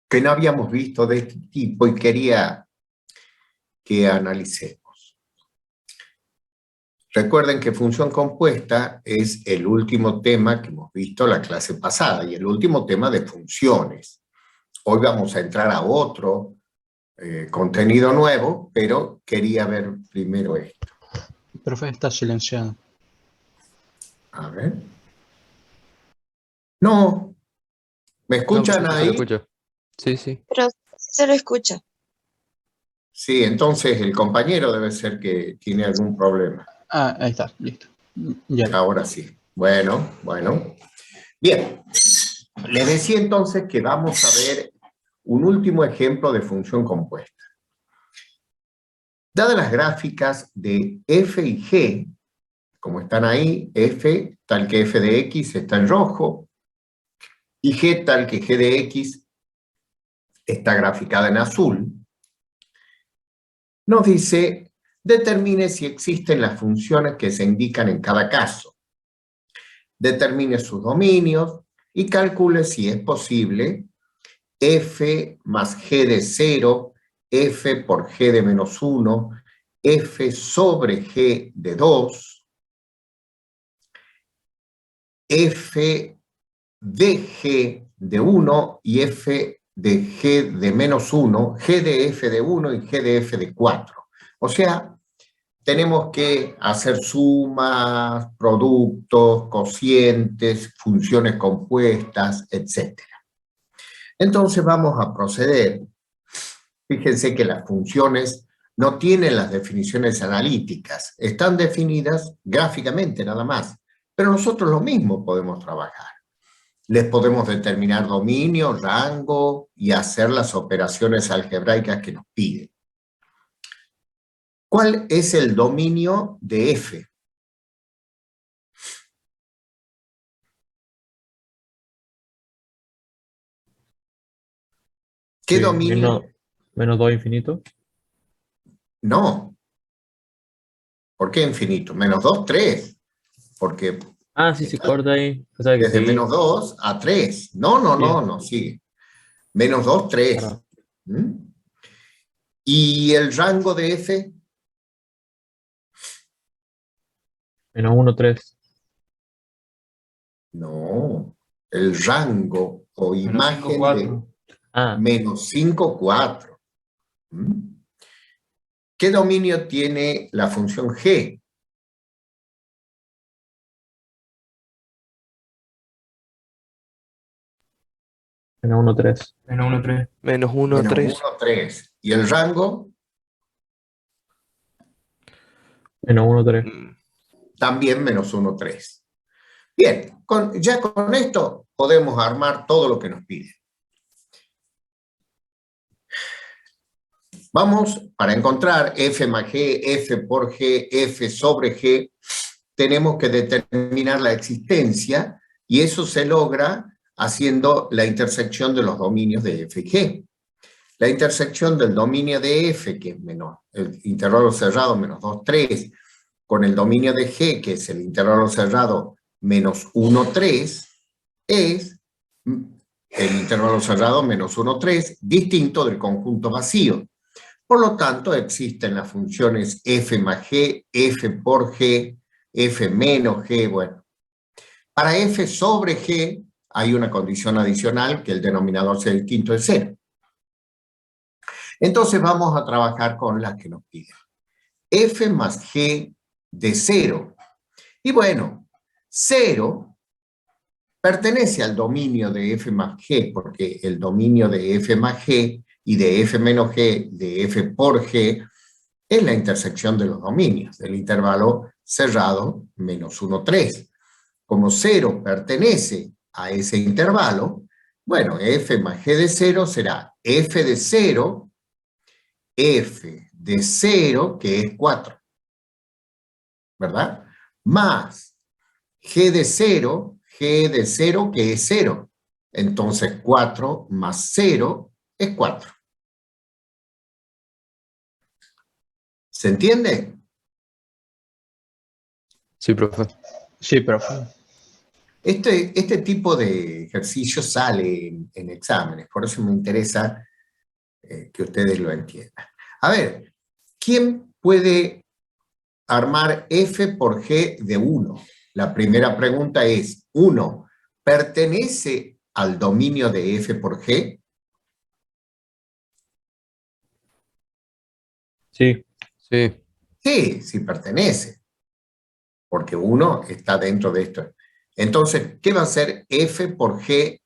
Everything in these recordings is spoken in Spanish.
que no habíamos visto de este tipo y quería que analicemos. Recuerden que función compuesta es el último tema que hemos visto la clase pasada y el último tema de funciones. Hoy vamos a entrar a otro contenido nuevo, pero quería ver primero esto. El profe está silenciado. A ver. No. ¿Me escuchan No, ahí? se lo escucho. Sí, sí. Pero se lo escucha. Sí, entonces el compañero debe ser que tiene algún problema. Ah, ahí está, listo. Ya. Ahora sí. Bueno. Bien. Les decía entonces que vamos a ver un último ejemplo de función compuesta. Dadas las gráficas de f y g, como están ahí, f tal que f de x está en rojo, y g tal que g de x está graficada en azul, nos dice, determine si existen las funciones que se indican en cada caso. Determine sus dominios y calcule si es posible f más g de 0, f por g de menos 1, f sobre g de 2, f de g de 1 y f de g de menos 1, g de f de 1 y g de f de 4. O sea, tenemos que hacer sumas, productos, cocientes, funciones compuestas, etc. Entonces vamos a proceder. Fíjense que las funciones no tienen las definiciones analíticas, están definidas gráficamente nada más, pero nosotros lo mismo podemos trabajar. Les podemos determinar dominio, rango y hacer las operaciones algebraicas que nos piden. ¿Cuál es el dominio de f? ¿Qué dominio? Menos 2 infinito. No. ¿Por qué infinito? Menos 2, 3. Porque Ah, sí, sí, corta ahí. O sea que desde sí. menos 2 a 3. No, sigue. Menos 2, 3. Claro. ¿Y el rango de f? Menos 1, 3. No. El rango o Menos imagen 5, 4. Ah, menos 5, 4. ¿Qué dominio tiene la función g? menos 1, 3. Menos 1, 3. Menos 1, Menos 3. 1, 3. ¿Y el rango? Menos 1, 3. También menos 1, 3. Bien, ya con esto podemos armar todo lo que nos pide. Vamos, para encontrar f más g, f por g, f sobre g, tenemos que determinar la existencia y eso se logra haciendo la intersección de los dominios de f y g. La intersección del dominio de f, que es menos el intervalo cerrado menos 2, 3, con el dominio de g, que es el intervalo cerrado menos 1, 3, es el intervalo cerrado menos 1, 3, distinto del conjunto vacío. Por lo tanto, existen las funciones f más g, f por g, f menos g, bueno. Para f sobre g hay una condición adicional, que el denominador sea distinto de 0. Entonces vamos a trabajar con las que nos piden. F más g de 0. Y bueno, 0 pertenece al dominio de f más g, porque el dominio de f más g y de f menos g, de f por g, es la intersección de los dominios, del intervalo cerrado menos 1, 3. Como 0 pertenece a ese intervalo, bueno, f más g de 0 será f de 0, f de 0, que es 4, ¿verdad? Más g de 0, que es 0. Entonces 4 más 0 es 4. ¿Se entiende? Sí, profe. Sí, profe. Este tipo de ejercicio sale en exámenes, por eso me interesa que ustedes lo entiendan. A ver, ¿quién puede armar F por G de 1? La primera pregunta es, 1, ¿pertenece al dominio de F por G? Sí, Sí, Sí, sí pertenece, porque 1 está dentro de esto. Entonces, ¿qué va a ser F por G?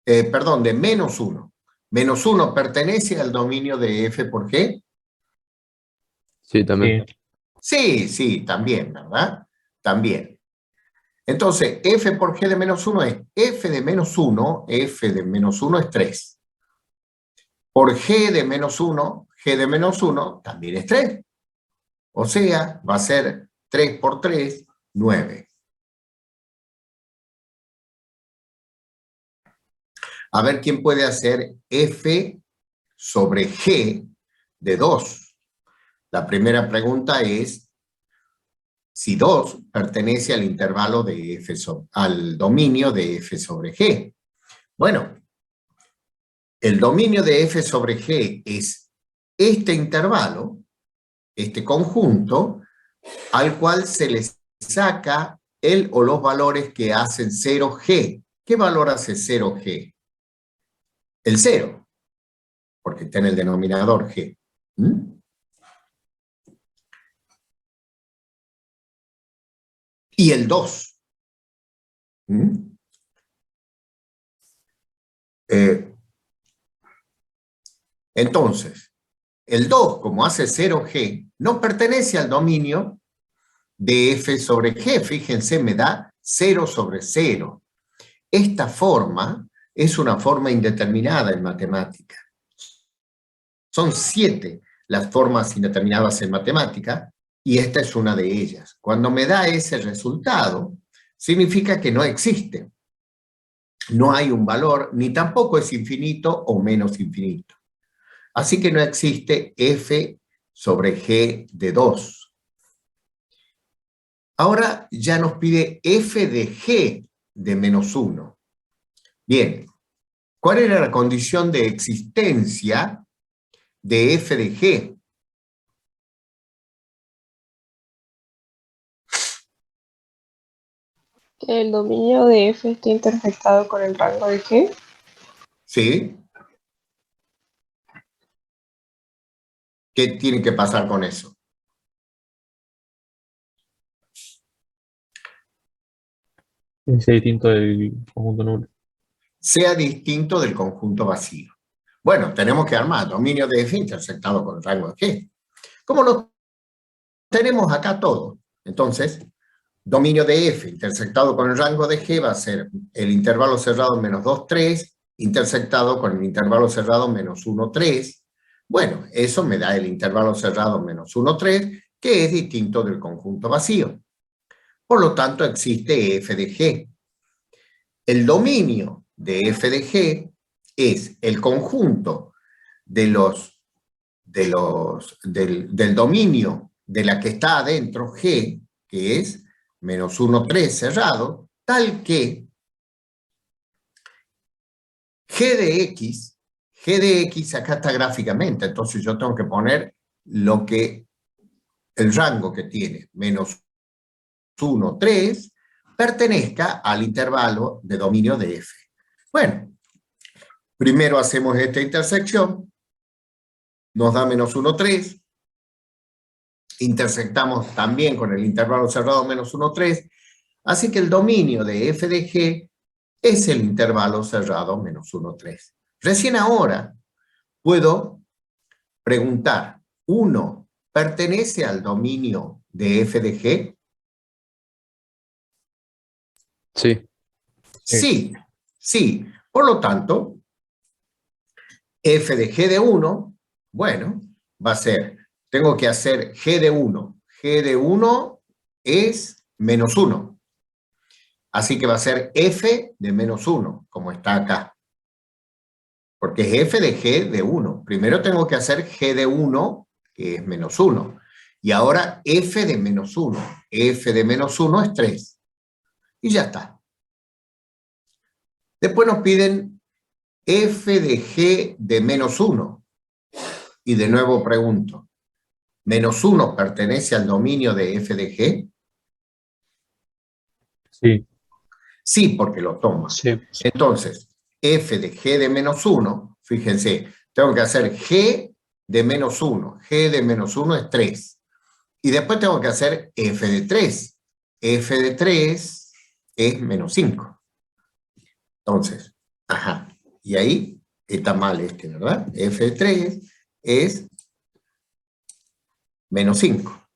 Perdón, de menos 1. Menos 1 pertenece al dominio de F por G. sí, también. sí, Sí, sí, también, ¿verdad? También. Entonces, F por G de menos 1 es F de menos 1, F de menos 1 es 3. Por G de menos 1, G de menos 1 también es 3. O sea, va a ser 3 por 3, 9. A ver quién puede hacer F sobre G de 2. La primera pregunta es si 2 pertenece al intervalo de F al dominio de F sobre G. Bueno, el dominio de F sobre G es este intervalo, este conjunto, al cual se le saca el o los valores que hacen 0G. ¿Qué valor hace 0G? El 0, porque está en el denominador G. ¿Mm? Y el 2. ¿Mm? Entonces, el 2, como hace 0G, no pertenece al dominio de F sobre G. Fíjense, me da 0 sobre 0. Esta forma es una forma indeterminada en matemática. Son 7 las formas indeterminadas en matemática y esta es una de ellas. Cuando me da ese resultado, significa que no existe. No hay un valor, ni tampoco es infinito o menos infinito. Así que no existe F sobre G de 2. Ahora ya nos pide F de G de menos 1. Bien, ¿cuál era la condición de existencia de F de G? Que el dominio de F esté intersectado con el rango de G. ¿Sí? ¿Qué tiene que pasar con eso? es distinto del conjunto nulo. Sea distinto del conjunto vacío. Bueno, tenemos que armar dominio de F intersectado con el rango de G. Como lo tenemos acá todo, entonces, dominio de F intersectado con el rango de G va a ser el intervalo cerrado menos 2, 3, intersectado con el intervalo cerrado menos 1, 3. Bueno, eso me da el intervalo cerrado menos 1, 3, que es distinto del conjunto vacío. Por lo tanto, existe F de G. El dominio de F de G es el conjunto del dominio de la que está adentro G, que es menos 1, 3 cerrado, tal que G de X acá está gráficamente, entonces yo tengo que poner el rango que tiene, menos 1, 3, pertenezca al intervalo de dominio de F. Bueno, primero hacemos esta intersección, nos da menos 1, 3, intersectamos también con el intervalo cerrado menos 1, 3, así que el dominio de F de G es el intervalo cerrado menos 1, 3. Recién ahora puedo preguntar, ¿1 pertenece al dominio de F de G? Sí, Sí, sí. Por lo tanto, F de G de 1, bueno, va a ser, tengo que hacer G de 1. G de 1 es menos 1. Así que va a ser F de menos 1, como está acá. Porque es F de G de 1. Primero tengo que hacer G de 1, que es menos 1. Y ahora F de menos 1. F de menos 1 es 3. Y ya está. Después nos piden f de g de menos 1. Y de nuevo pregunto, ¿menos 1 pertenece al dominio de f de g? Sí. Sí, porque lo toma. Sí. Entonces, f de g de menos 1, fíjense, tengo que hacer g de menos 1. G de menos 1 es 3. Y después tengo que hacer f de 3. F de 3 es menos 5. Entonces, ajá. Y ahí está mal ¿verdad? F de 3 es menos 5.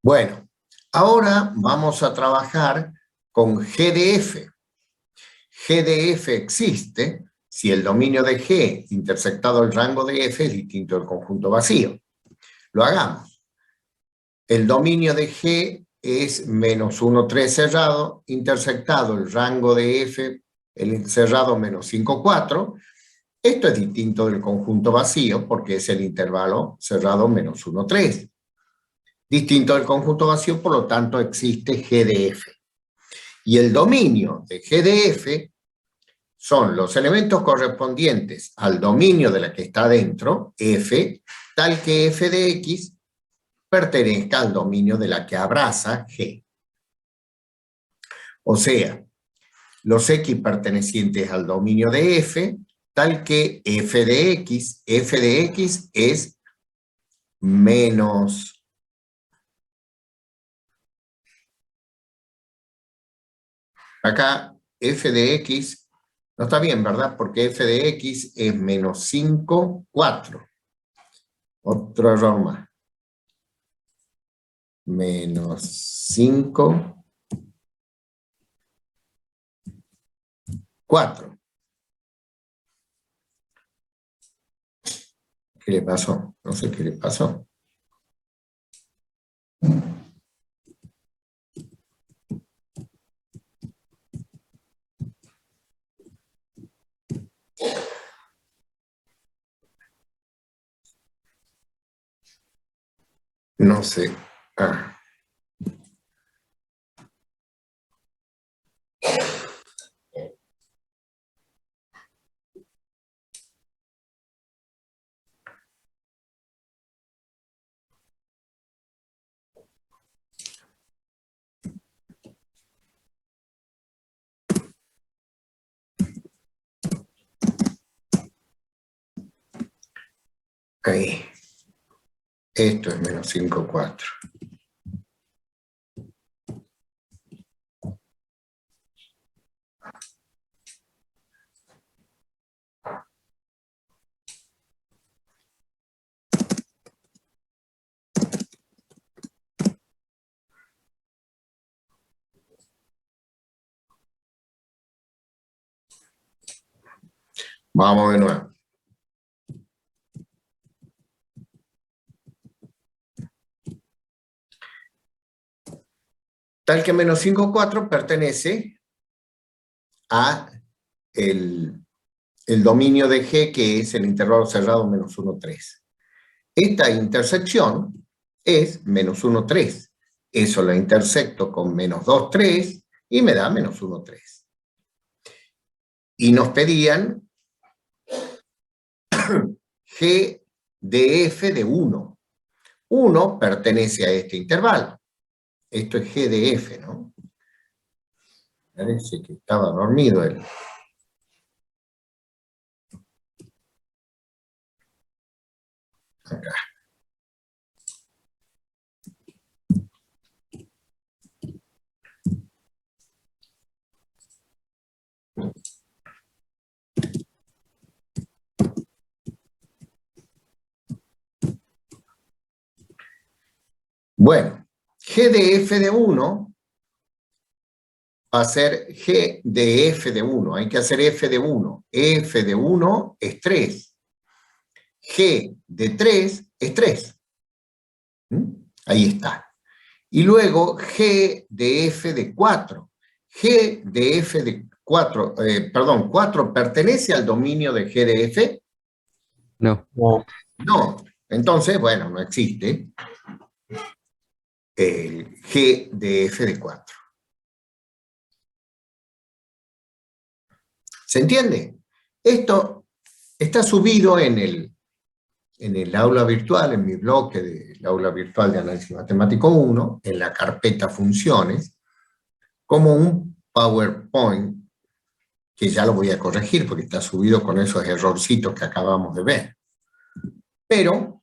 Bueno, ahora vamos a trabajar con G de F. G de F existe si el dominio de G intersectado el rango de F es distinto del conjunto vacío. Lo hagamos. El dominio de G es menos 1, 3 cerrado, intersectado el rango de F, el cerrado menos 5, 4. Esto es distinto del conjunto vacío porque es el intervalo cerrado menos 1, 3. Distinto del conjunto vacío, por lo tanto existe G de F. Y el dominio de G de F son los elementos correspondientes al dominio de la que está dentro, F, tal que F de X pertenezca al dominio de la que abraza G. O sea, los X pertenecientes al dominio de F, tal que F de X es menos acá f de x no está bien, ¿verdad? Porque f de x es menos 5, 4. Otro error más. Menos 5, 4. ¿Qué le pasó? No sé qué le pasó. No sé. Ah. Ahí. Esto es menos 5, 4. Vamos de nuevo. Tal que menos 5, 4 pertenece a el dominio de G, que es el intervalo cerrado menos 1, 3. Esta intersección es menos 1, 3. Eso la intersecto con menos 2, 3 y me da menos 1, 3. Y nos pedían G de F de 1. 1 pertenece a este intervalo. Esto es G de F, ¿no? Parece que estaba dormido él. Acá. Bueno, G de F de 1 va a ser G de F de 1. Hay que hacer F de 1. F de 1 es 3. G de 3 es 3. Ahí está. Y luego G de F de 4. G de F de 4, 4 pertenece al dominio de G de F. No. No. No. Entonces, bueno, no existe el G de F de 4. ¿Se entiende? Esto está subido en el aula virtual, en mi bloque del aula virtual de análisis matemático 1, en la carpeta funciones, como un PowerPoint, que ya lo voy a corregir porque está subido con esos errorcitos que acabamos de ver. Pero,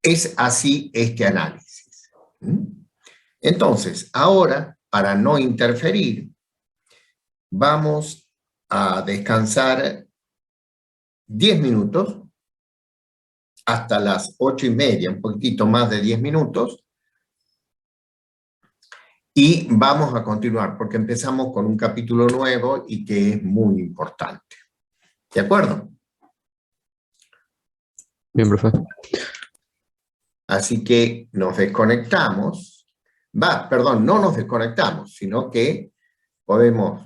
es así este análisis. Entonces, ahora, para no interferir, vamos a descansar 10 minutos, hasta las 8:30, un poquitito más de 10 minutos, y vamos a continuar, porque empezamos con un capítulo nuevo y que es muy importante. ¿De acuerdo? Bien, profe. Así que nos desconectamos. Perdón, no nos desconectamos, sino que podemos